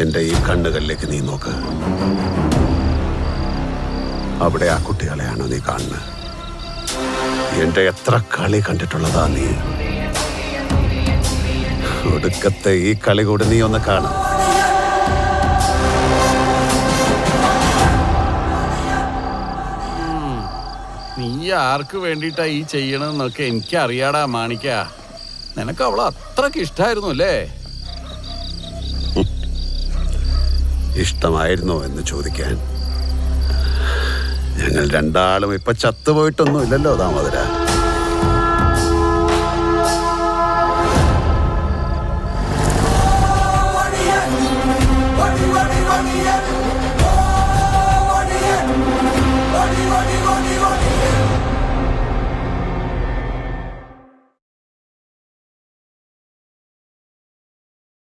എന്റെ ഈ കണ്ണുകളിലേക്ക് നീ നോക്ക്. അവിടെ ആ കുട്ടികളെയാണോ നീ കാണുന്നത്? എന്റെ എത്ര കളി കണ്ടിട്ടുള്ളതാ നീ. ഒടുക്കത്തെ ഈ കളി കൂടി നീ ഒന്ന് കാണും. നീ ആർക്ക് വേണ്ടിയിട്ടാ ഈ ചെയ്യണമെന്നൊക്കെ എനിക്കറിയാടാ മാണിക്ക. നിനക്ക് അവളെ അത്രക്ക് ഇഷ്ടായിരുന്നു അല്ലേ? ഇഷ്ടമായിരുന്നോ എന്ന് ചോദിക്കാൻ ഞങ്ങൾ രണ്ടാളും ഇപ്പൊ ചത്തുപോയിട്ടൊന്നും ഇല്ലല്ലോ ദാമോദര.